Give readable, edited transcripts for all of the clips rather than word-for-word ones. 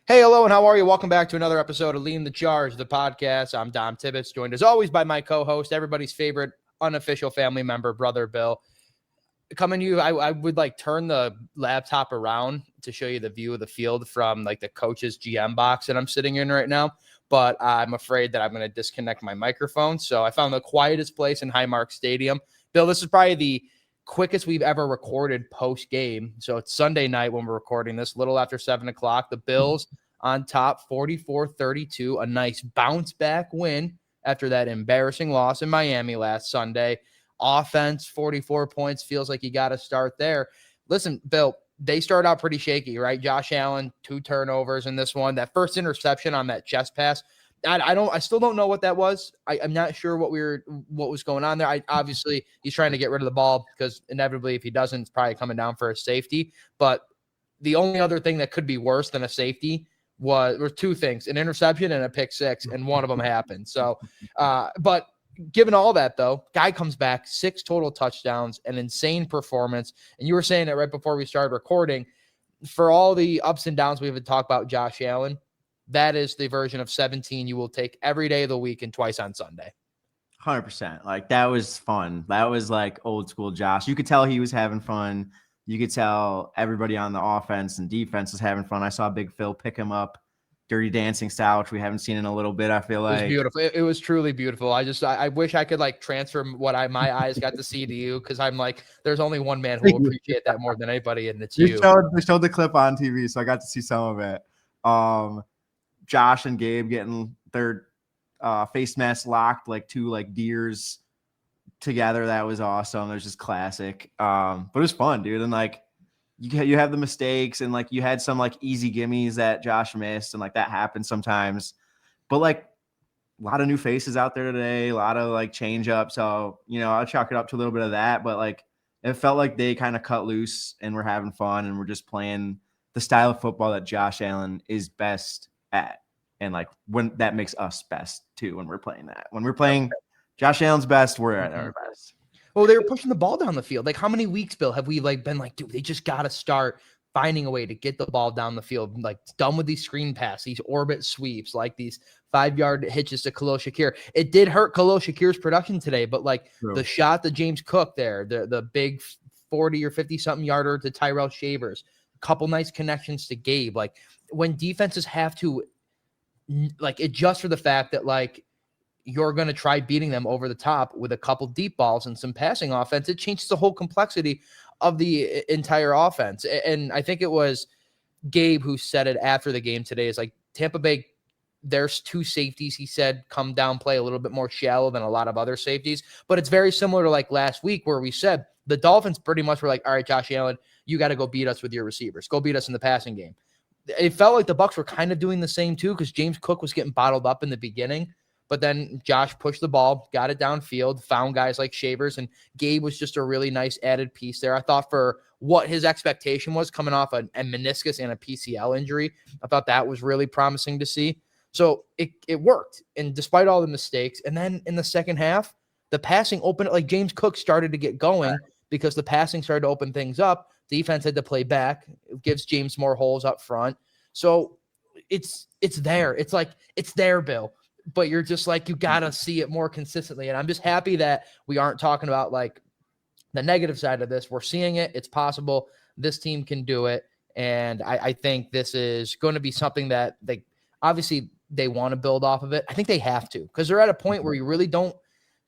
Hey, hello, and how are you? Welcome back to another episode of Leading the Charge, the podcast. I'm Dom Tibbetts, joined as always by my co-host, everybody's favorite unofficial family member, Brother Bill. Coming to you, I would like turn the laptop around to show you the view of the field from like the coach's GM box that I'm sitting in right now, but I'm afraid that I'm going to disconnect my microphone. So I found the quietest place in Highmark Stadium. Bill, this is probably the quickest we've ever recorded post game. So it's Sunday night when we're recording this, a little after 7 o'clock. The Bills on top 44-32, a nice bounce back win after that embarrassing loss in Miami last Sunday. Offense, 44 points, feels like you got to start there. Listen, Bill, they started out pretty shaky, right? Josh Allen, 2 turnovers in this one. That first interception on that chest pass, I still don't know what that was. I'm not sure what was going on there. Obviously he's trying to get rid of the ball because inevitably if he doesn't, it's probably coming down for a safety. But the only other thing that could be worse than a safety were 2 things: an interception and a pick six, and one of them happened. So, but given all that, though, guy comes back, 6 total touchdowns, an insane performance. And you were saying it right before we started recording. For all the ups and downs we've been talking about Josh Allen, that is the version of 17 you will take every day of the week and twice on Sunday. 100%. Like, that was fun. That was like old school Josh. You could tell he was having fun. You could tell everybody on the offense and defense was having fun. I saw Big Phil pick him up, Dirty Dancing style, which we haven't seen in a little bit, I feel like. It was beautiful. It was truly beautiful. I wish I could like transfer what my eyes got to see to you, because I'm like, there's only one man who will appreciate that more than anybody, and it's you. They showed the clip on TV, so I got to see some of it. Josh and Gabe getting their face masks locked like 2 like deers together. That was awesome. It was just classic. But it was fun, dude. And like you have the mistakes, and like you had some like easy gimmies that Josh missed, and like that happens sometimes. But like a lot of new faces out there today, a lot of like change up. So, I'll chalk it up to a little bit of that. But like it felt like they kind of cut loose and we're having fun, and we're just playing the style of football that Josh Allen is best at. And like when that makes us best too, when we're playing that. When we're playing Josh Allen's best, we're at our best. Well, they were pushing the ball down the field. Like, how many weeks, Bill, have we like been like, dude, they just got to start finding a way to get the ball down the field. Like, done with these screen passes, these orbit sweeps, like these 5-yard hitches to Khalil Shakir. It did hurt Khalil Shakir's production today, but like the shot to James Cook there, the big 40 or 50 something yarder to Tyrell Shavers, a couple nice connections to Gabe. Like, when defenses have to like adjust for the fact that like you're going to try beating them over the top with a couple deep balls and some passing offense, it changes the whole complexity of the entire offense. And I think it was Gabe who said it after the game today, is like, Tampa Bay, there's 2 safeties, he said, come down, play a little bit more shallow than a lot of other safeties. But it's very similar to like last week where we said the Dolphins pretty much were like, all right, Josh Allen, you got to go beat us with your receivers. Go beat us in the passing game. It felt like the Bucs were kind of doing the same too, because James Cook was getting bottled up in the beginning. But then Josh pushed the ball, got it downfield, found guys like Shavers, and Gabe was just a really nice added piece there. I thought for what his expectation was coming off a meniscus and a PCL injury, I thought that was really promising to see. So it worked, and despite all the mistakes. And then in the second half, the passing opened, like James Cook started to get going because the passing started to open things up. Defense had to play back. It gives James more holes up front. So it's there. It's like, it's there, Bill. But you're just like, you got to see it more consistently. And I'm just happy that we aren't talking about like the negative side of this. We're seeing it. It's possible. This team can do it. And I think this is going to be something that obviously they want to build off of it. I think they have to, because they're at a point where you really don't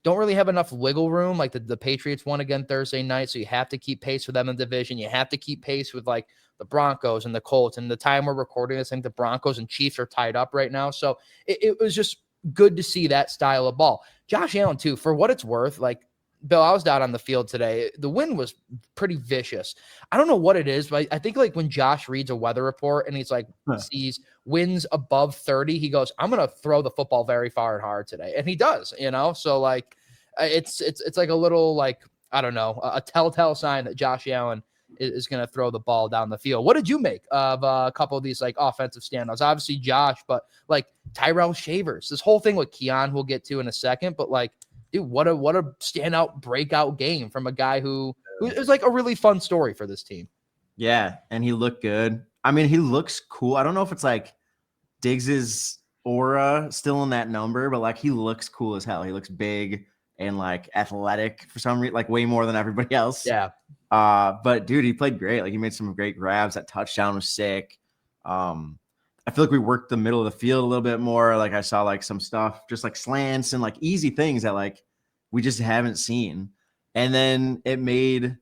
really have enough wiggle room. Like the Patriots won again Thursday night. So you have to keep pace with them in the division. You have to keep pace with like the Broncos and the Colts. And the time we're recording this, I think the Broncos and Chiefs are tied up right now. So it was just good to see that style of ball. Josh Allen too, for what it's worth. Like, Bill, I was down on the field today. The wind was pretty vicious. I don't know what it is, but I think like when Josh reads a weather report and he's like, sees winds above 30, he goes, I'm going to throw the football very far and hard today. And he does, So like, it's like a little, like, I don't know, a telltale sign that Josh Allen is going to throw the ball down the field. What did you make of a couple of these like offensive standouts? Obviously Josh, but like Tyrell Shavers, this whole thing with Keon we'll get to in a second, but like, dude, what a standout breakout game from a guy who is like a really fun story for this team. Yeah, and he looked good. I mean, he looks cool. I don't know if it's like Diggs's aura still in that number, but like he looks cool as hell. He looks big and like athletic for some reason, like way more than everybody else. Yeah. But dude, he played great. Like he made some great grabs. That touchdown was sick. I feel like we worked the middle of the field a little bit more. Like I saw like some stuff, just like slants and like easy things that like we just haven't seen. And then it made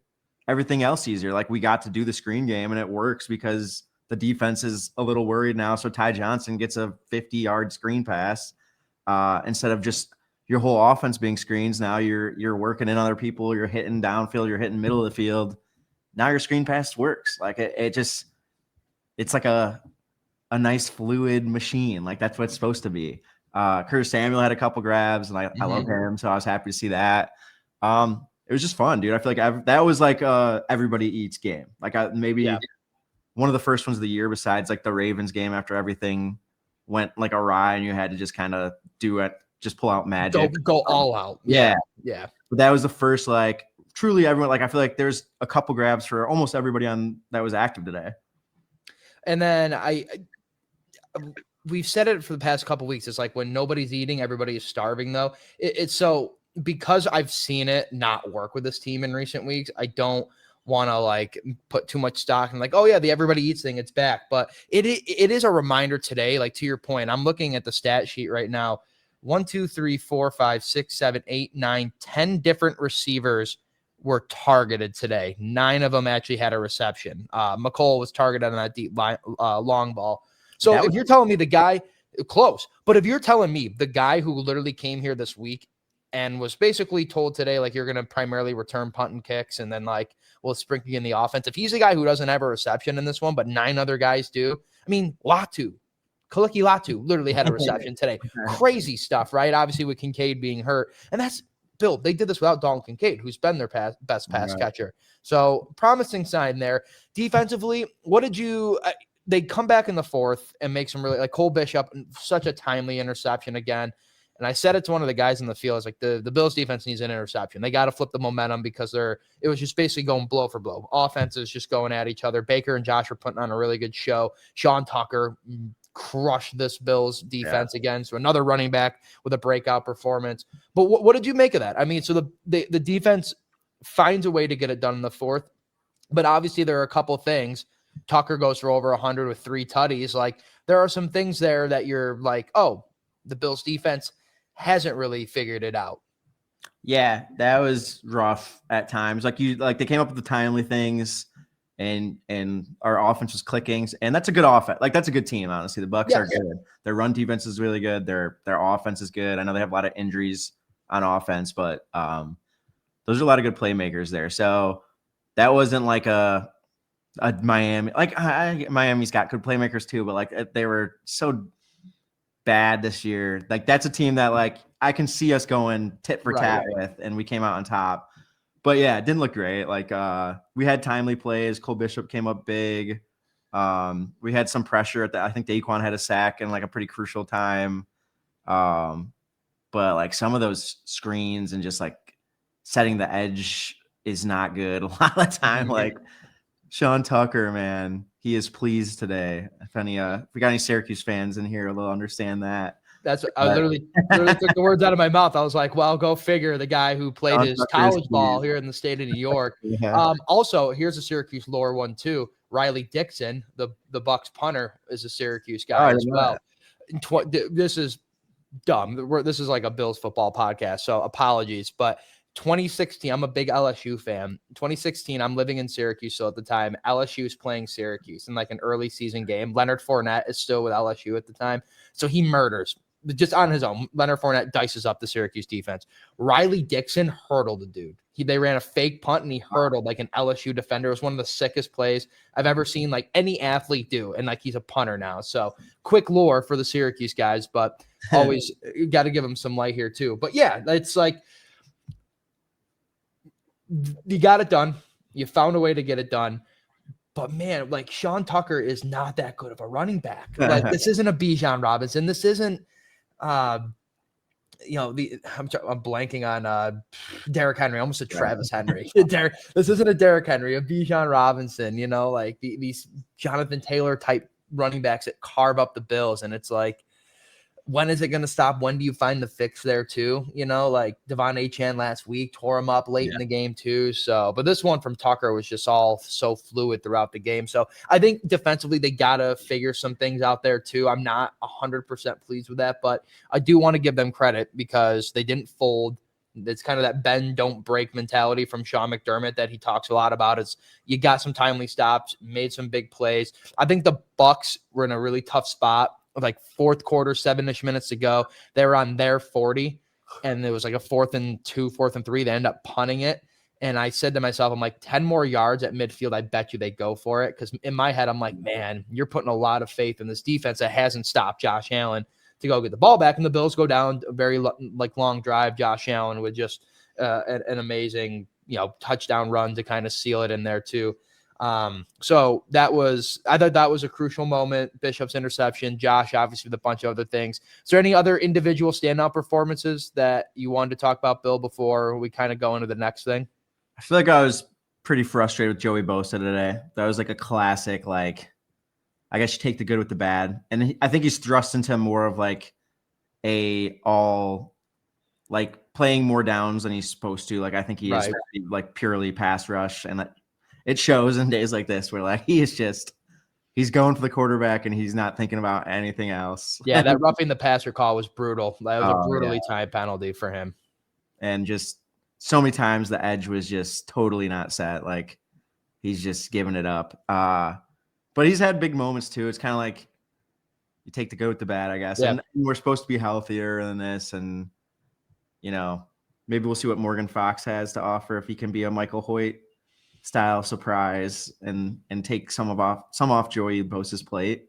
everything else easier. Like we got to do the screen game and it works because the defense is a little worried now. So Ty Johnson gets a 50-yard screen pass instead of just your whole offense being screens. Now you're working in other people. You're hitting downfield. You're hitting middle of the field. Now your screen pass works. Like it's like a nice fluid machine. Like that's what it's supposed to be. Curtis Samuel had a couple grabs and I love him. So I was happy to see that. It was just fun, dude. I feel like that was like everybody eats game. Like one of the first ones of the year besides like the Ravens game after everything went like awry and you had to just kind of do it, just pull out magic. Go all out. Yeah. But that was the first like truly everyone. Like I feel like there's a couple grabs for almost everybody on that was active today. And then we've said it for the past couple of weeks. It's like when nobody's eating, everybody is starving though. It's so because I've seen it not work with this team in recent weeks. I don't want to like put too much stock in like, oh yeah, the everybody eats thing, it's back. But it is a reminder today, like to your point, I'm looking at the stat sheet right now. 1, 2, 3, 4, 5, 6, 7, 8, 9, 10 different receivers were targeted today. 9 of them actually had a reception. McCole was targeted on that deep line, long ball. So if you're telling me the guy close, but if you're telling me the guy who literally came here this week and was basically told today, like, you're going to primarily return punt and kicks and then like we'll sprinkle in the offense. If he's a guy who doesn't have a reception in this one, but 9 other guys do, I mean, Kaliki Latu literally had a reception today. Crazy stuff, right? Obviously with Kincaid being hurt. And that's Bill. They did this without Dalton Kincaid, who's been their best pass catcher. So promising sign there. Defensively, what did you they come back in the fourth and make some really like Cole Bishop, such a timely interception again. And I said it to one of the guys in the field. I was like, the Bills defense needs an interception. They got to flip the momentum because it was just basically going blow for blow. Offenses just going at each other. Baker and Josh were putting on a really good show. Sean Tucker crushed this Bills defense again. So another running back with a breakout performance. But what did you make of that? I mean, so the defense finds a way to get it done in the fourth, but obviously there are a couple things. Tucker goes for over 100 with 3 tutties. Like there are some things there that you're like, oh, the Bills defense hasn't really figured it out. Yeah, that was rough at times. Like they came up with the timely things and our offense was clicking, and that's a good offense. Like that's a good team, honestly. The Bucs are good. Their run defense is really good. Their offense is good. I know they have a lot of injuries on offense, but those are a lot of good playmakers there. So that wasn't like a Miami. Like Miami's got good playmakers too, but like they were so bad this year. Like that's a team that like I can see us going tit for tat with, and we came out on top. But yeah, it didn't look great. Like we had timely plays. Cole Bishop came up big. We had some pressure at that. I think Daquan had a sack in like a pretty crucial time. But like some of those screens and just like setting the edge is not good a lot of the time. Like Sean Tucker, man, he is pleased today. If we got any Syracuse fans in here, they'll understand that. That's what I literally took the words out of my mouth. I was like, well, go figure, the guy who played his college ball here in the state of New York. Also, here's a Syracuse lore one too. Riley Dixon, the Bucs punter, is a Syracuse guy as well. This is dumb. This is like a Bills football podcast, so apologies. But 2016, I'm a big LSU fan. 2016, I'm living in Syracuse. So at the time, LSU is playing Syracuse in like an early season game. Leonard Fournette is still with LSU at the time. So he murders just on his own. Leonard Fournette dices up the Syracuse defense. Riley Dixon hurdled the dude. They ran a fake punt and he hurdled like an LSU defender. It was one of the sickest plays I've ever seen like any athlete do. And like he's a punter now. So quick lore for the Syracuse guys, but always got to give them some light here too. But yeah, it's like, you got it done. You found a way to get it done. But man, like Sean Tucker is not that good of a running back. Like this isn't a Bijan Robinson. This isn't, I'm blanking on Derrick Henry. I almost said Travis Henry. This isn't a Derrick Henry, a Bijan Robinson. Like these Jonathan Taylor type running backs that carve up the Bills. And it's like, when is it going to stop? When do you find the fix there too? You know, like Devon Achane last week tore him up late in the game too. So, but this one from Tucker was just all so fluid throughout the game. So I think defensively, they got to figure some things out there too. I'm not 100% pleased with that, but I do want to give them credit because they didn't fold. It's kind of that bend, don't break mentality from Sean McDermott that he talks a lot about. Is you got some timely stops, made some big plays. I think the Bucs were in a really tough spot. Like fourth quarter, 7-ish minutes to go. They were on their 40, and there was like a 4th and 2, 4th and 3. They end up punting it. And I said to myself, I'm like, 10 more yards at midfield, I bet you they go for it. Because in my head, I'm like, man, you're putting a lot of faith in this defense that hasn't stopped Josh Allen to go get the ball back. And the Bills go down a very long drive. Josh Allen with just an amazing, touchdown run to kind of seal it in there too. So I thought that was a crucial moment. Bishop's interception, Josh, obviously with a bunch of other things. Is there any other individual standout performances that you wanted to talk about, Bill, before we kind of go into the next thing? I feel like I was pretty frustrated with Joey Bosa today. That was like a classic, like, I guess you take the good with the bad. And I think he's thrust into more of like playing more downs than he's supposed to. Like, I think he is like purely pass rush, and it shows in days like this where like he's going for the quarterback and he's not thinking about anything else. Yeah, that roughing the passer call was brutal. That was a brutally timed penalty for him. And just so many times the edge was just totally not set. Like, he's just giving it up. But he's had big moments too. It's kind of like you take the good with the bad, I guess. Yeah. And we're supposed to be healthier than this. And, maybe we'll see what Morgan Fox has to offer if he can be a Michael Hoyt style surprise and take some off Joey Bosa's plate.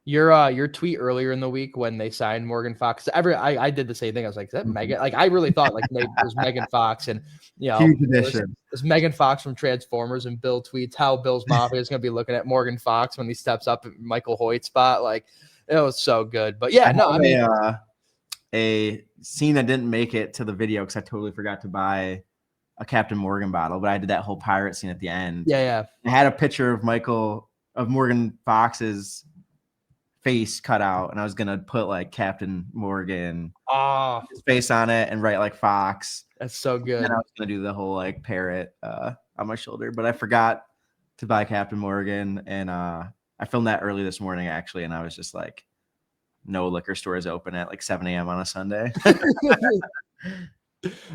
Your tweet earlier in the week when they signed Morgan Fox, I did the same thing. I was like, is that Megan? Like, I really thought like maybe it was Megan Fox, and huge addition. It's Megan Fox from Transformers, and Bill tweets how Bill's Mafia is going to be looking at Morgan Fox when he steps up at Michael Hoyt's spot. Like, it was so good. But yeah, no, I mean, a scene that didn't make it to the video because I totally forgot to buy a Captain Morgan bottle, but I did that whole pirate scene at the end. Yeah. I had a picture of Morgan Fox's face cut out, and I was gonna put like Captain Morgan his face on it and write like Fox. That's so good. And I was gonna do the whole like parrot on my shoulder, but I forgot to buy Captain Morgan, and I filmed that early this morning actually, and I was just like, no liquor stores open at like 7 a.m. on a Sunday.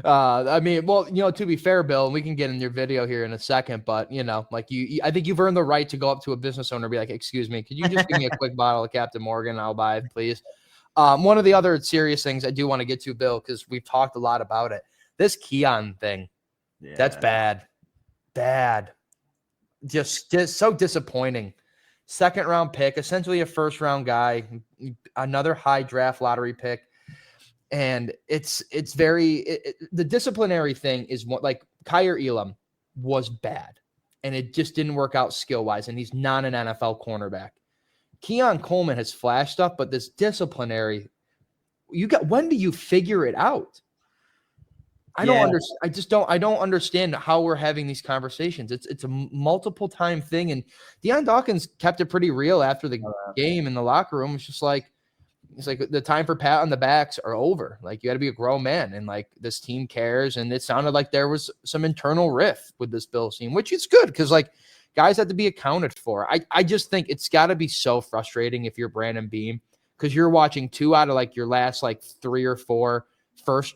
I mean, well, to be fair, Bill, and we can get in your video here in a second, but like I think you've earned the right to go up to a business owner and be like, excuse me, could you just give me a quick bottle of Captain Morgan? I'll buy it, please. One of the other serious things I do want to get to, Bill, because we've talked a lot about it. This Keon thing, that's bad. Just so disappointing. 2nd round pick, essentially a 1st round guy, another high draft lottery pick. And it's the disciplinary thing is what, like, Kyer Elam was bad, and it just didn't work out skill wise. And he's not an NFL cornerback. Keon Coleman has flashed up, but this disciplinary, when do you figure it out? I don't understand. I don't understand how we're having these conversations. It's a multiple time thing. And Deion Dawkins kept it pretty real after the game in the locker room. It's just like, the time for pat on the backs are over. Like, you got to be a grown man, and like, this team cares. And it sounded like there was some internal rift with this Bills team, which is good because like, guys have to be accounted for. I just think it's got to be so frustrating if you're Brandon Beam, because you're watching 2 out of like your last like 3 or 4 first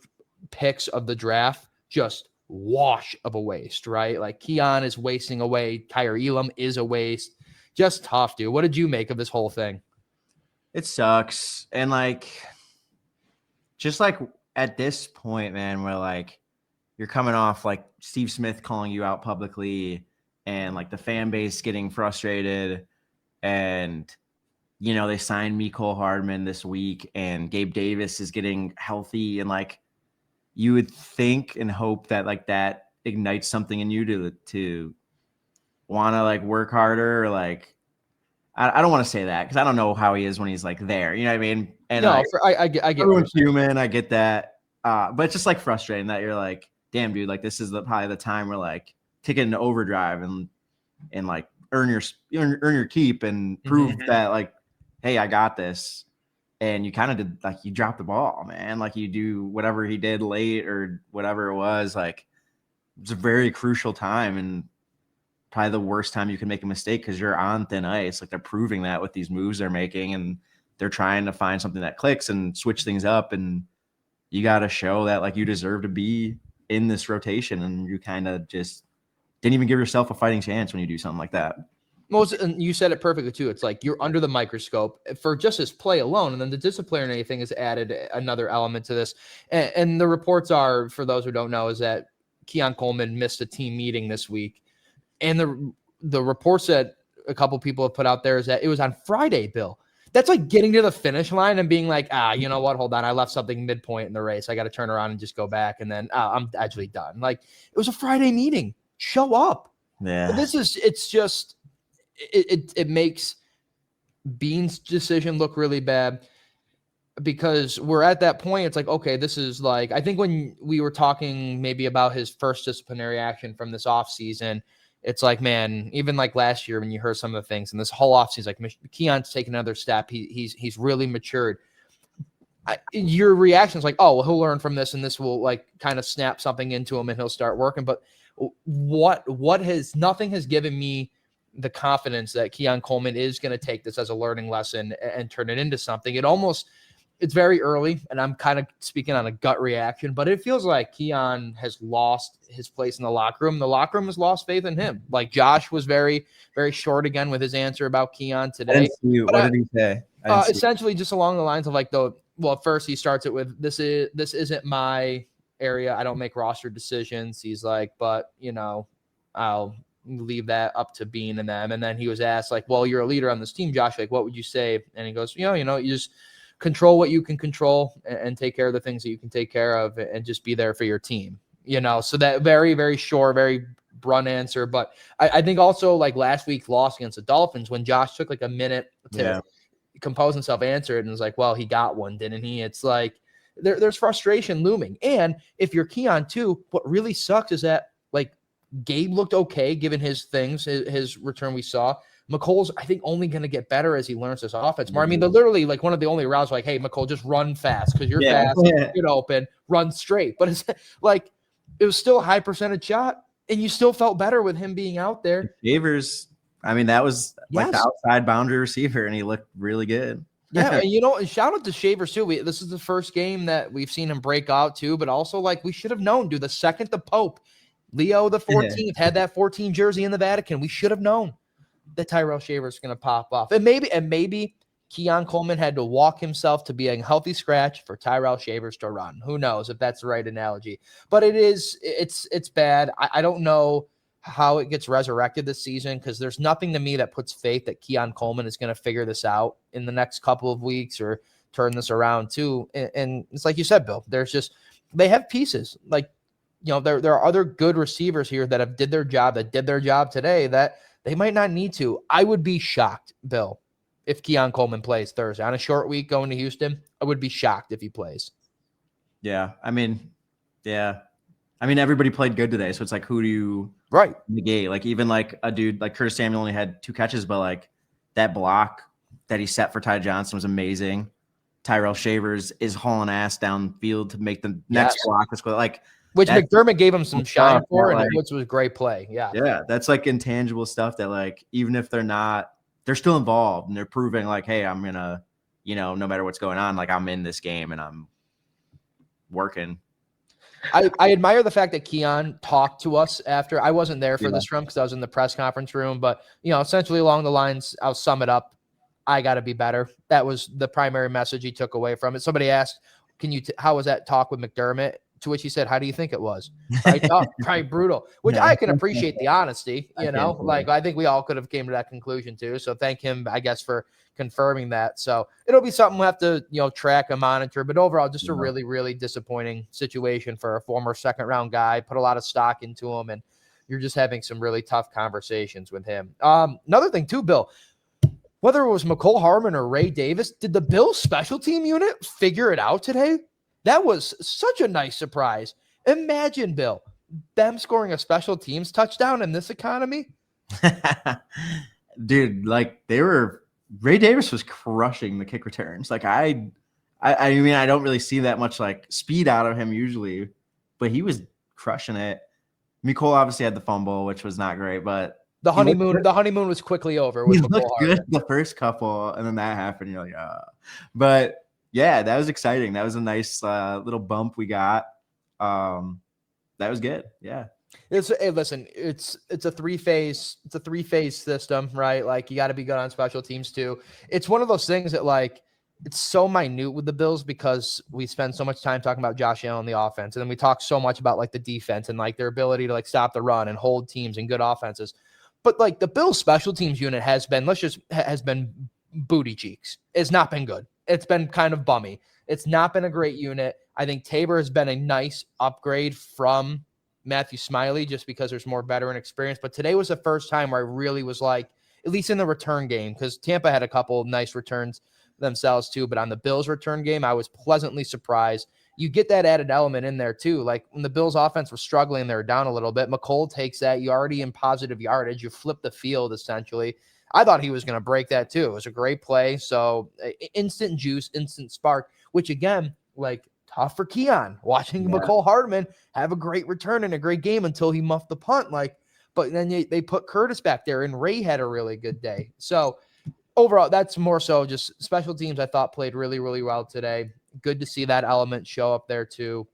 picks of the draft just wash of a waste, right? Like, Keon is wasting away. Kyer Elam is a waste. Just tough, dude. What did you make of this whole thing? It sucks. And like, just like at this point, man, where like you're coming off like Steve Smith calling you out publicly, and like the fan base getting frustrated, and they signed Mecole Hardman this week, and Gabe Davis is getting healthy, and like, you would think and hope that like that ignites something in you to want to like work harder, or like, I don't want to say that because I don't know how he is when he's like there. You know what I mean? And no, like, I get everyone's human. I get that. But it's just like frustrating that you're like, damn, dude, like this is probably the time where like taking an overdrive and like earn your keep and prove that like, hey, I got this. And you kind of did like you dropped the ball, man. Like you do whatever he did late or whatever it was. Like it's a very crucial time and probably the worst time you can make a mistake because you're on thin ice. Like they're proving that with these moves they're making, and they're trying to find something that clicks and switch things up. And you got to show that like you deserve to be in this rotation, and you kind of just didn't even give yourself a fighting chance when you do something like that. And you said it perfectly too. It's like you're under the microscope for just his play alone, and then the disciplinary thing has added another element to this. And the reports are, for those who don't know, is that Keon Coleman missed a team meeting this week, and the reports that a couple people have put out there is that it was on Friday, Bill. That's like getting to the finish line and being like, you know what? Hold on, I left something midpoint in the race. I got to turn around and just go back, and then I'm actually done. Like it was a Friday meeting. Show up. Yeah, it's just. It makes Bean's decision look really bad because we're at that point. It's like, okay, this is like, I think when we were talking maybe about his first disciplinary action from this offseason, it's like, man, even like last year when you heard some of the things and this whole offseason, like Keon's taken another step. He's really matured. Your reaction is like, oh, well, he'll learn from this and this will like kind of snap something into him and he'll start working. But nothing has given me the confidence that Keon Coleman is going to take this as a learning lesson and turn it into something. It's very early, and I'm kind of speaking on a gut reaction, but it feels like Keon has lost his place in the locker room. The locker room has lost faith in him. Like Josh was very, very short again with his answer about Keon today. What did he say? Essentially just along the lines of like at first he starts it with, this isn't my area. I don't make roster decisions. He's like, but I'll leave that up to Bean and them. And then he was asked like, well, you're a leader on this team, Josh, like, what would you say? And he goes, you just control what you can control and take care of the things that you can take care of and just be there for your team, so that very, very short, very blunt answer. But I think also like last week's loss against the Dolphins, when Josh took like a minute to compose himself, answer it, and was like, well, he got one, didn't he? It's like there's frustration looming. And if you're Keon too, what really sucks is that like Gabe looked okay given his things, his return we saw. McColl's, I think, only going to get better as he learns this offense more. I mean, they're literally like one of the only routes like, hey, McColl, just run fast because you're fast, get open, run straight. But it's like it was still a high percentage shot, and you still felt better with him being out there. Shavers, I mean, that was like the outside boundary receiver, and he looked really good. Yeah, and shout out to Shavers too. This is the first game that we've seen him break out too, but also like we should have known, dude. The second the Pope, Leo the 14th, had that 14 jersey in the Vatican, we should have known that Tyrell Shavers is going to pop off. And maybe Keon Coleman had to walk himself to be a healthy scratch for Tyrell Shavers to run. Who knows if that's the right analogy? But it's bad. I don't know how it gets resurrected this season because there's nothing to me that puts faith that Keon Coleman is going to figure this out in the next couple of weeks or turn this around too. And it's like you said, Bill, they have pieces. Like, there are other good receivers here that did their job today that they might not need to. I would be shocked, Bill, if Keon Coleman plays Thursday on a short week going to Houston. I would be shocked if he plays. Yeah. I mean, everybody played good today. So it's like, who do you negate? Like even like a dude like Curtis Samuel only had 2 catches, but like that block that he set for Ty Johnson was amazing. Tyrell Shavers is hauling ass downfield to make the next block. Which McDermott gave him some shine for, and which was a great play. Yeah. Yeah. That's like intangible stuff that like, even if they're still involved and they're proving like, hey, I'm going to, no matter what's going on, like I'm in this game and I'm working. I admire the fact that Keon talked to us after. I wasn't there for this room because I was in the press conference room, but essentially along the lines, I'll sum it up. I got to be better. That was the primary message he took away from it. Somebody asked, how was that talk with McDermott? To which he said, how do you think it was? Probably brutal, which I can appreciate the honesty, I think we all could have came to that conclusion too. So thank him, I guess, for confirming that. So it'll be something we'll have to, track and monitor, but overall just a really, really disappointing situation for a former second-round guy. Put a lot of stock into him, and you're just having some really tough conversations with him. Another thing too, Bill, whether it was McCole Hardman or Ray Davis, did the Bills special team unit figure it out today? That was such a nice surprise. Imagine, Bill, them scoring a special teams touchdown in this economy. Dude, like Ray Davis was crushing the kick returns. Like I mean, I don't really see that much like speed out of him usually, but he was crushing it. Nicole obviously had the fumble, which was not great, but The honeymoon was quickly over with he McCole looked Hardman. good the first couple, and then that happened. You're like, but yeah, that was exciting. That was a nice little bump we got. That was good. Yeah. Listen, it's a three-phase system, right? Like you got to be good on special teams too. It's one of those things that like it's so minute with the Bills because we spend so much time talking about Josh Allen the offense, and then we talk so much about like the defense and like their ability to like stop the run and hold teams and good offenses. But like the Bills special teams unit has been booty cheeks. It's not been good. It's been kind of bummy. It's not been a great unit. I think Tabor has been a nice upgrade from Matthew Smiley just because there's more veteran experience. But today was the first time where I really was like, at least in the return game, because Tampa had a couple of nice returns themselves too. But on the Bills return game, I was pleasantly surprised. You get that added element in there too. Like when the Bills offense was struggling, they were down a little bit. McCole takes that. You already in positive yardage. You flip the field essentially. I thought he was going to break that too. It was a great play. So instant juice, instant spark, which again, like tough for Keon. Watching McCole Hardman have a great return and a great game until he muffed the punt. But then they put Curtis back there, and Ray had a really good day. So overall, that's more so just special teams. I thought played really, really well today. Good to see that element show up there too.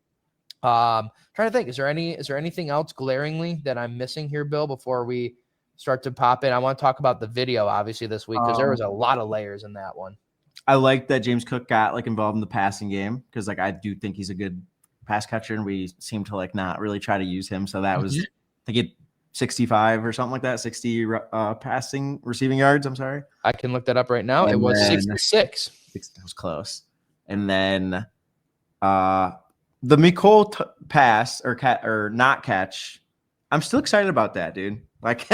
Trying to think, is there anything else glaringly that I'm missing here, Bill, before we start to pop in? I want to talk about the video, obviously, this week because there was a lot of layers in that one. I like that James Cook got like involved in the passing game because like I do think he's a good pass catcher, and we seem to like not really try to use him. So that was to get 65 or something like that, 60 receiving yards. I'm sorry. I can look that up right now. It was 66. That was close. And then the Nicole pass or not catch. I'm still excited about that, dude. Like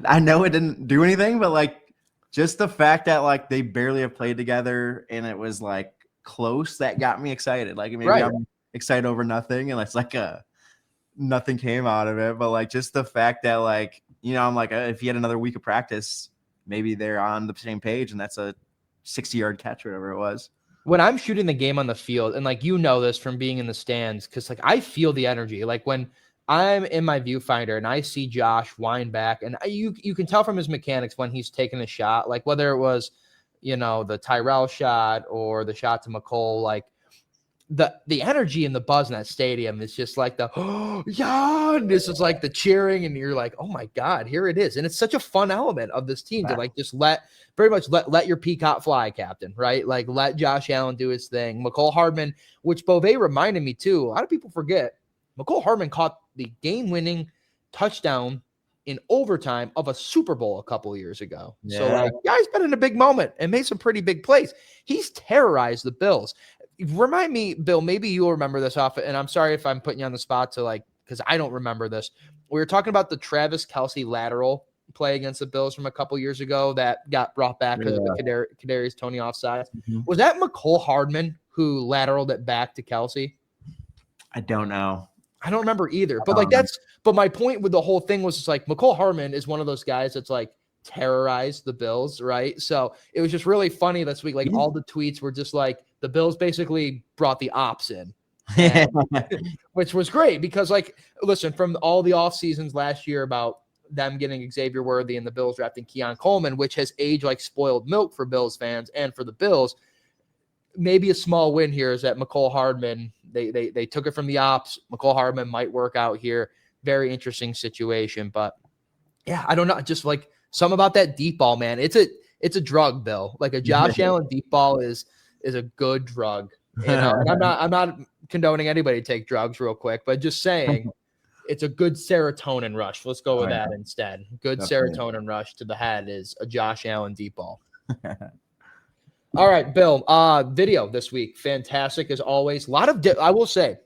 I know it didn't do anything, but like just the fact that like they barely have played together and it was like close, that got me excited. Like maybe I'm excited over nothing, and it's like nothing came out of it. But like just the fact that like, you know, I'm like if he had another week of practice, maybe they're on the same page, and that's a 60-yard catch, or whatever it was. When I'm shooting the game on the field, and like you know this from being in the stands, because like I feel the energy. Like when I'm in my viewfinder and I see Josh wind back, and you can tell from his mechanics when he's taking a shot, like whether it was, you know, the Tyrell shot or the shot to McCole, like the energy and the buzz in that stadium is just like this is like the cheering, and you're like, oh my God, here it is. And it's such a fun element of this team to like just let your peacock fly, captain, right? Like let Josh Allen do his thing. McCole Hardman, which Beauvais reminded me too. A lot of people forget McCole Hardman caught the game-winning touchdown in overtime of a Super Bowl a couple of years ago. Yeah. So like, guy's been in a big moment and made some pretty big plays. He's terrorized the Bills. Remind me, Bill, maybe you'll remember this off, and I'm sorry if I'm putting you on the spot to like, because I don't remember this. We were talking about the Travis Kelce lateral play against the Bills from a couple years ago that got brought back because of the Kadarius Toney offside. Was that McCole Hardman who lateraled it back to Kelce? I don't know. I don't remember either. But like but my point with the whole thing was just like McCole Hardman is one of those guys that's like terrorized the Bills, right? So it was just really funny this week. Like all the tweets were just like the Bills basically brought the ops in, which was great because like, listen, from all the off seasons last year about them getting Xavier Worthy and the Bills drafting Keon Coleman, which has aged like spoiled milk for Bills fans and for the Bills. Maybe a small win here is that McCole Hardman, they took it from the ops. McCole Hardman might work out here. Very interesting situation, but yeah, I don't know. Just like some about that deep ball, man. It's a drug, Bill. Like a Josh Allen deep ball is a good drug. You know, and I'm not condoning anybody to take drugs real quick, but just saying it's a good serotonin rush. Let's go with that instead. Good serotonin rush to the head is a Josh Allen deep ball. All right, Bill. Video this week, fantastic as always. I will say,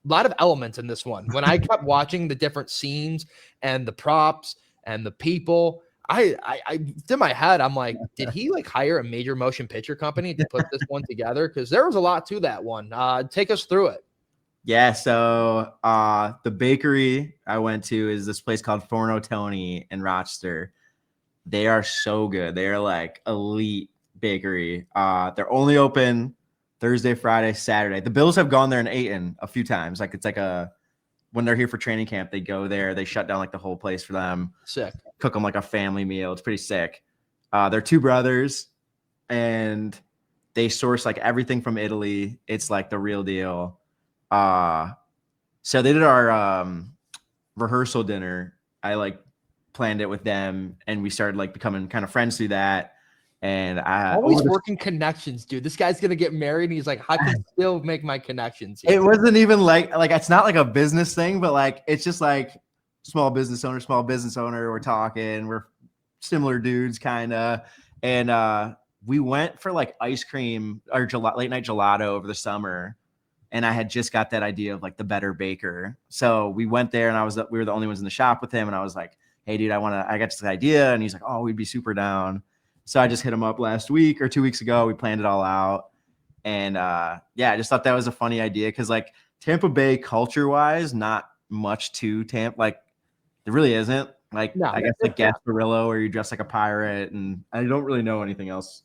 a lot of elements in this one. When I kept watching the different scenes and the props and the people, I in my head, I'm like, did he like hire a major motion picture company to put this one together? Because there was a lot to that one. Take us through it. Yeah, so the bakery I went to is this place called Forno Tony in Rochester. They are so good. They are like elite bakery. They're only open Thursday, Friday, Saturday. The Bills have gone there and eaten a few times. Like it's like when they're here for training camp, they go there. They shut down like the whole place for them. Sick. Cook them like a family meal. It's pretty sick. They're two brothers, and they source like everything from Italy. It's like the real deal. So they did our rehearsal dinner. I like planned it with them, and we started like becoming kind of friends through that. And Always working connections, dude. This guy's gonna get married, and he's like, I can still make my connections here. It wasn't even like it's not like a business thing, but like it's just like small business owner. We're talking, we're similar dudes, kind of, and we went for like ice cream or late night gelato over the summer. And I had just got that idea of like the better baker. So we went there, and we were the only ones in the shop with him. And I was like, hey, dude, I got this idea. And he's like, oh, we'd be super down. So I just hit him up last week or 2 weeks ago. We planned it all out. And yeah, I just thought that was a funny idea because like Tampa Bay culture wise, not much to Tampa. Like there really isn't. Like no, I guess like Gasparillo, where you dress like a pirate. And I don't really know anything else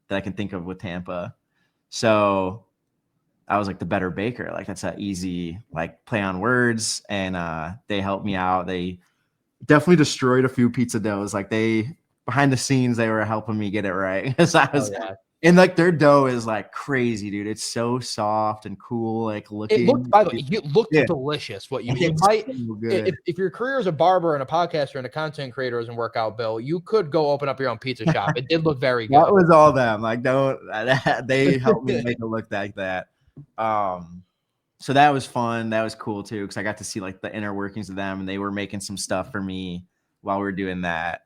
that I can think of with Tampa. So I was like the better baker. Like that's an easy like play on words, and they helped me out. They definitely destroyed a few pizza doughs. Like behind the scenes, they were helping me get it right. And like their dough is like crazy, dude. It's so soft and cool, like looking. It looked, by the way, it looked delicious. What you might, so if your career as a barber and a podcaster and a content creator doesn't work out, Bill, you could go open up your own pizza shop. It did look very good. That was all them. Like they helped me make it look like that. So that was fun. That was cool too, because I got to see like the inner workings of them, and they were making some stuff for me while we were doing that.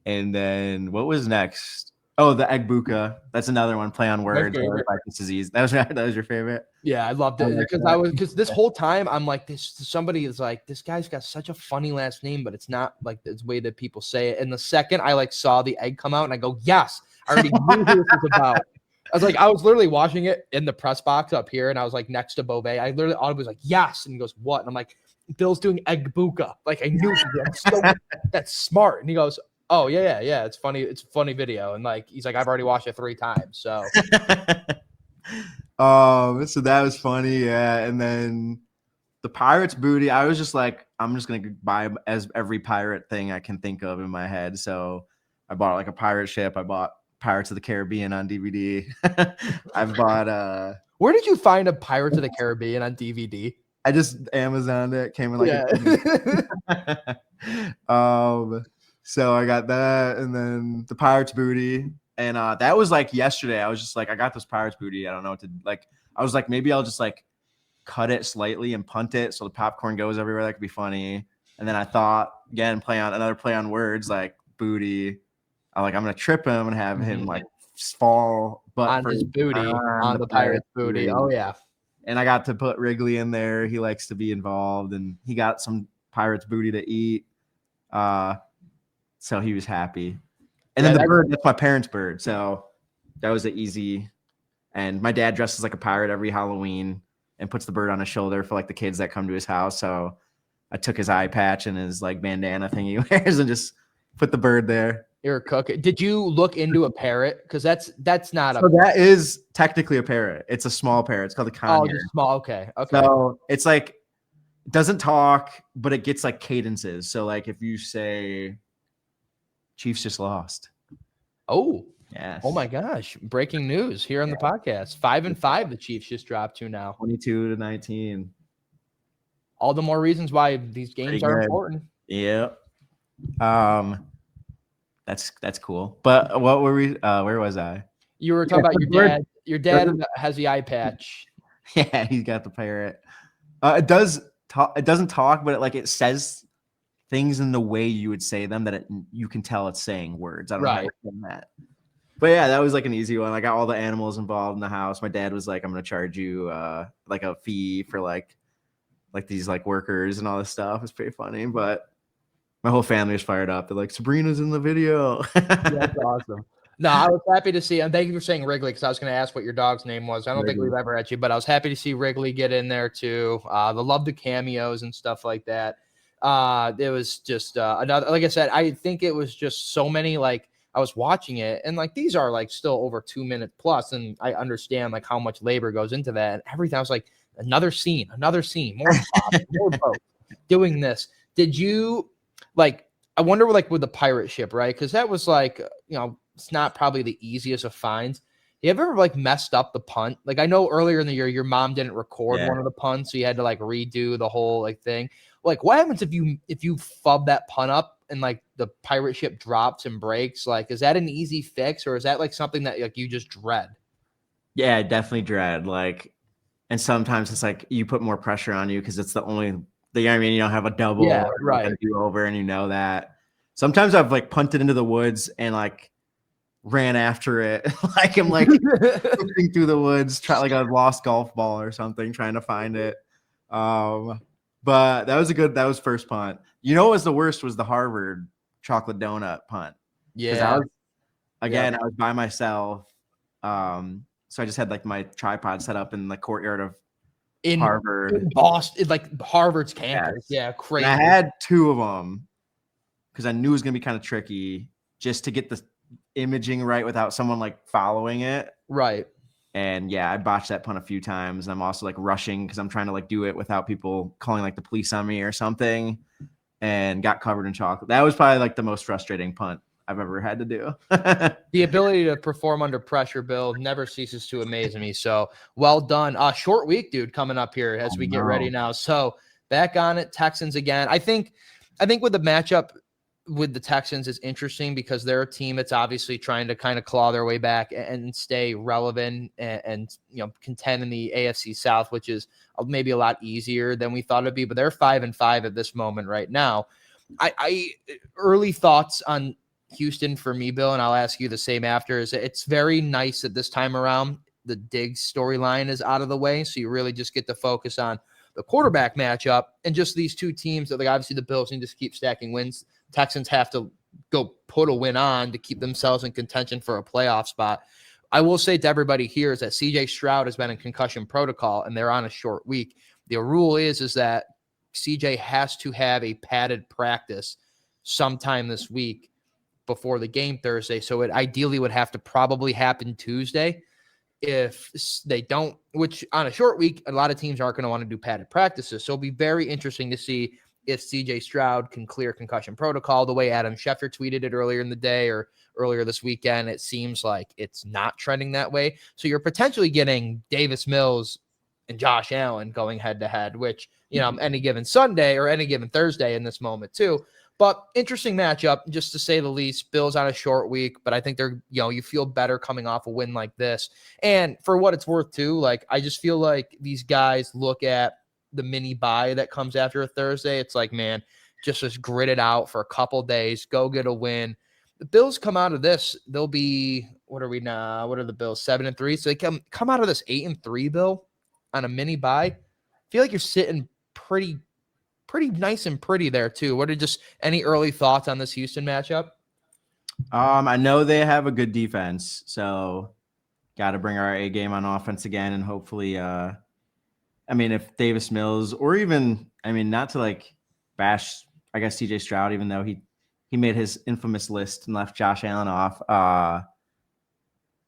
And then what was next? Oh, the egg buka. That's another one. Play on words. Disease. That was your favorite. Yeah, I loved it because this whole time I'm like, somebody is like, this guy's got such a funny last name, but it's not like the way that people say it. And the second I like saw the egg come out, and I go, yes, I already knew who this was about. I was literally watching it in the press box up here, and I was like next to Beauvais. I literally was like, yes. And he goes, what? And I'm like, Bill's doing egg buka. Like I knew that's smart. And he goes, oh yeah. It's funny. It's a funny video. And like, he's like, I've already watched it 3 times. So, so that was funny. Yeah. And then the Pirates booty, I was just like, I'm just going to buy as every pirate thing I can think of in my head. So I bought like a pirate ship. I bought Pirates of the Caribbean on DVD. I bought where did you find a Pirates of the Caribbean on DVD? I just Amazoned it. Came in like so I got that, and then the Pirates booty, and that was like yesterday. I was just like, I got this Pirates booty. I don't know what to like. I was like, maybe I'll just like cut it slightly and punt it so the popcorn goes everywhere. That could be funny. And then I thought again, play on words like booty. I'm gonna trip him and have him like fall on his booty on the Pirates booty. Oh yeah. And I got to put Wrigley in there. He likes to be involved, and he got some Pirates booty to eat. So he was happy. And then the bird, that's my parents' bird. So that was an easy. And my dad dresses like a pirate every Halloween and puts the bird on his shoulder for like the kids that come to his house. So I took his eye patch and his like bandana thing he wears and just put the bird there. You're a cook. Did you look into a parrot? Because that's not so that is technically a parrot. It's a small parrot. It's called a conure. Oh, small. Okay. So it's like it doesn't talk, but it gets like cadences. So like if you say Chiefs just lost. Oh. Yes. Oh my gosh. Breaking news here on the podcast. 5-5 the Chiefs just dropped to now. 22-19. All the more reasons why these games are important. Yep. That's cool. But what were we where was I? You were talking about your dad. Your dad has the eye patch. Yeah, he's got the parrot. It doesn't talk, but it says things in the way you would say them that you can tell it's saying words. I don't know how to explain that. But yeah, that was like an easy one. I got all the animals involved in the house. My dad was like, I'm gonna charge you like a fee for like these like workers and all this stuff. It's pretty funny, but my whole family was fired up. They're like, Sabrina's in the video. That's awesome. No, I was happy to see, and thank you for saying Wrigley, because I was going to ask what your dog's name was. I don't think Wrigley. we've ever had you, but I was happy to see Wrigley get in there too. The love the cameos and stuff like that. It was just another, like I said, I think it was just so many, like, I was watching it, and like these are like still over 2 minutes plus, and I understand like how much labor goes into that, and everything. I was like, another scene, more pop, more boat doing this. Did you like? I wonder, like with the pirate ship, right? Because that was like, it's not probably the easiest of finds. You ever like messed up the punt? Like I know earlier in the year, your mom didn't record one of the punts, so you had to like redo the whole like thing. Like what happens if you fub that punt up and like the pirate ship drops and breaks? Like, is that an easy fix, or is that like something that like you just dread? Yeah, definitely dread. Like, and sometimes it's like you put more pressure on you because it's the only thing. I mean, you don't have a double or like a do over, and you know that. Sometimes I've like punted into the woods and like ran after it. Like I'm like looking through the woods, try like a lost golf ball or something, trying to find it. But that was first punt. You know what was the worst was the Harvard chocolate donut punt. Because I was by myself. So I just had like my tripod set up in the courtyard of Harvard. In Boston, like Harvard's campus. Yes. Yeah, crazy. And I had two of them because I knew it was gonna be kind of tricky just to get the imaging right without someone like following it. Right. And yeah, I botched that punt a few times. I'm also like rushing because I'm trying to like do it without people calling like the police on me or something, and got covered in chocolate. That was probably like the most frustrating punt I've ever had to do. The ability to perform under pressure, Bill, never ceases to amaze me. So well done. Short week, dude, coming up here as we get ready now. So back on it, Texans again. I think with the matchup with the Texans is interesting because they're a team that's obviously trying to kind of claw their way back and stay relevant and contend in the AFC South, which is maybe a lot easier than we thought it'd be. But they're 5-5 at this moment right now. I early thoughts on Houston for me, Bill, and I'll ask you the same after. Is it's very nice that this time around the Diggs storyline is out of the way, so you really just get to focus on the quarterback matchup and just these two teams that, like, obviously the Bills need to keep stacking wins. Texans have to go put a win on to keep themselves in contention for a playoff spot. I will say to everybody here is that CJ Stroud has been in concussion protocol and they're on a short week. The rule is that CJ has to have a padded practice sometime this week before the game Thursday. So it ideally would have to probably happen Tuesday. If they don't, which on a short week, a lot of teams aren't going to want to do padded practices. So it'll be very interesting to see if CJ Stroud can clear concussion protocol the way Adam Schefter tweeted it earlier in the day or earlier this weekend. It seems like it's not trending that way. So you're potentially getting Davis Mills and Josh Allen going head to head, which, any given Sunday or any given Thursday in this moment too. But interesting matchup, just to say the least. Bills on a short week, but I think they're, you feel better coming off a win like this. And for what it's worth too, like, I just feel like these guys look at the mini bye that comes after a Thursday. It's like, man, just grit it out for a couple days, go get a win. The Bills come out of this, they'll be, what are we now? What are the Bills? 7-3. So they come out of this 8-3, Bill, on a mini bye. I feel like you're sitting pretty nice and pretty there too. What are just any early thoughts on this Houston matchup? I know they have a good defense, so got to bring our A game on offense again, and hopefully, if Davis Mills or even, not to like bash, I guess CJ Stroud, even though he made his infamous list and left Josh Allen off.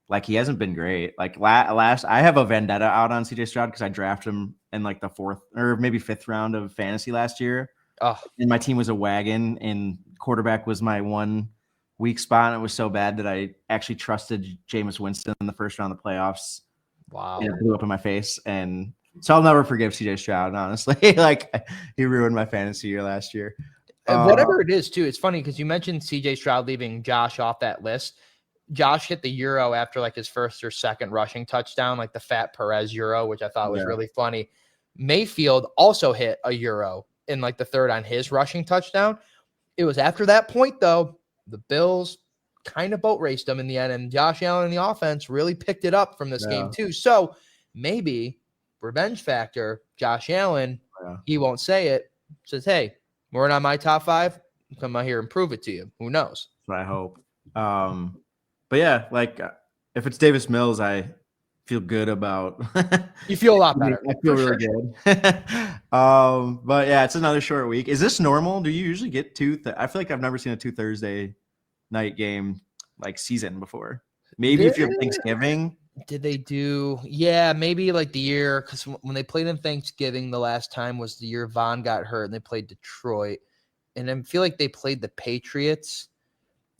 Like he hasn't been great. Like last, I have a vendetta out on CJ Stroud because I drafted him in like the 4th or maybe 5th round of fantasy last year. Oh. And my team was a wagon, and quarterback was my one weak spot. And it was so bad that I actually trusted Jameis Winston in the first round of the playoffs. Wow. And it blew up in my face. And so I'll never forgive CJ Stroud, honestly. Like he ruined my fantasy year last year. Whatever it is, too. It's funny because you mentioned CJ Stroud leaving Josh off that list. Josh hit the Euro after like his first or second rushing touchdown, like the Fat Perez Euro, which I thought was really funny. Mayfield also hit a Euro in like the 3rd on his rushing touchdown. It was after that point, though, the Bills kind of boat raced them in the end, and Josh Allen in the offense really picked it up from this game too. So maybe revenge factor, Josh Allen, he won't say it, says, hey, we're not my top 5. Come out here and prove it to you. Who knows? That's what I hope. But yeah, like if it's Davis Mills, I feel good about. You feel a lot better. I feel really good. But yeah, it's another short week. Is this normal? Do you usually get I feel like I've never seen a 2 Thursday night game like season before. Maybe if you have Thanksgiving. Did they do? Yeah, maybe like the year, because when they played in Thanksgiving, the last time was the year Vaughn got hurt and they played Detroit. And I feel like they played the Patriots.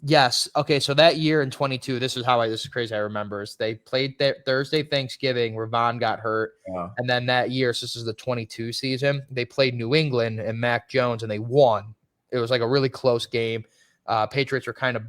Yes. Okay. So that year in 22, this is crazy. I remember is they played Thursday Thanksgiving where Vaughn got hurt. Yeah. And then that year, so this is the 22 season, they played New England and Mac Jones and they won. It was like a really close game. Patriots were kind of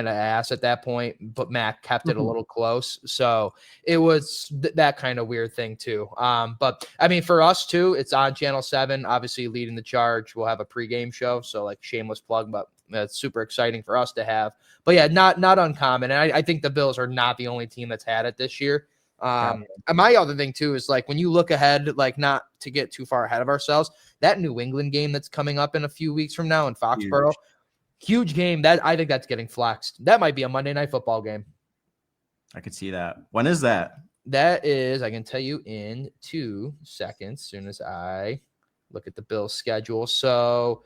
ass at that point, but Mac kept it a little close. So it was that kind of weird thing too. But I mean, for us too, it's on Channel 7, obviously leading the charge. We'll have a pregame show. So like shameless plug, but that's super exciting for us to have. But yeah, not uncommon. And I think the Bills are not the only team that's had it this year. And my other thing too is like when you look ahead, like not to get too far ahead of ourselves, that New England game that's coming up in a few weeks from now in Foxborough, huge game. That I think that's getting flexed. That might be a Monday Night Football game. I could see that. When is that? That is, I can tell you in 2 seconds, as soon as I look at the Bills schedule. So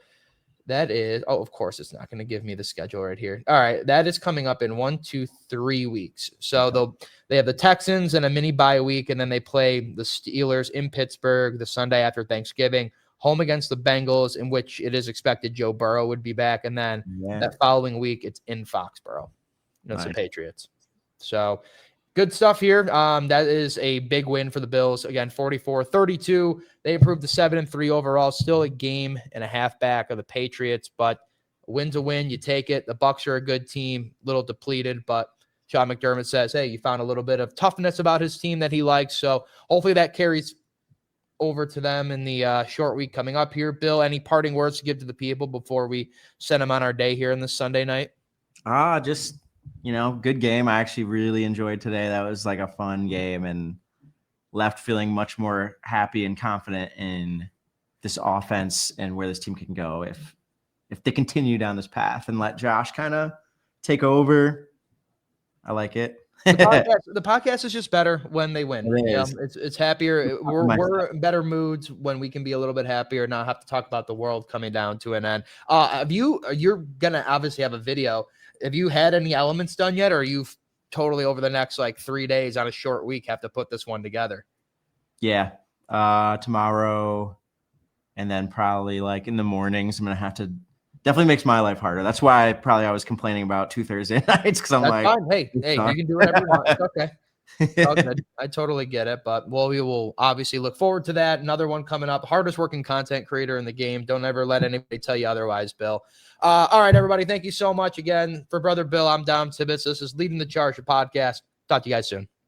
that is, of course, it's not going to give me the schedule right here. All right, that is coming up in 1, 2, 3 weeks. So they have the Texans and a mini bye week, and then they play the Steelers in Pittsburgh the Sunday after Thanksgiving, home against the Bengals, in which it is expected Joe Burrow would be back, and then that following week it's in Foxborough. It's the Patriots. So good stuff here. That is a big win for the Bills. Again, 44-32. They improved to 7-3 overall. Still a game and a half back of the Patriots, but a win's a win. You take it. The Bucs are a good team, a little depleted, but Sean McDermott says, hey, you found a little bit of toughness about his team that he likes. So hopefully that carries over to them in the short week coming up here. Bill, any parting words to give to the people before we send them on our day here on this Sunday night? Just good game. I actually really enjoyed today. That was like a fun game and left feeling much more happy and confident in this offense and where this team can go if they continue down this path and let Josh kind of take over. I like it. The podcast is just better when they win. It's happier. We're in better moods when we can be a little bit happier, not have to talk about the world coming down to an end. You're gonna obviously have a video. Have you had any elements done yet, or are you totally over the next like 3 days on a short week have to put this one together? Yeah, tomorrow, and then probably like in the mornings I'm gonna have to. Definitely makes my life harder. That's why I was complaining about 2 Thursday nights because I'm That's like, fine. Hey, you can do whatever you want. It's okay. I totally get it. But we will obviously look forward to that. Another one coming up. Hardest working content creator in the game. Don't ever let anybody tell you otherwise, Bill. All right, everybody. Thank you so much again. For Brother Bill, I'm Dom Tibbetts. This is Leading the Charge, a podcast. Talk to you guys soon.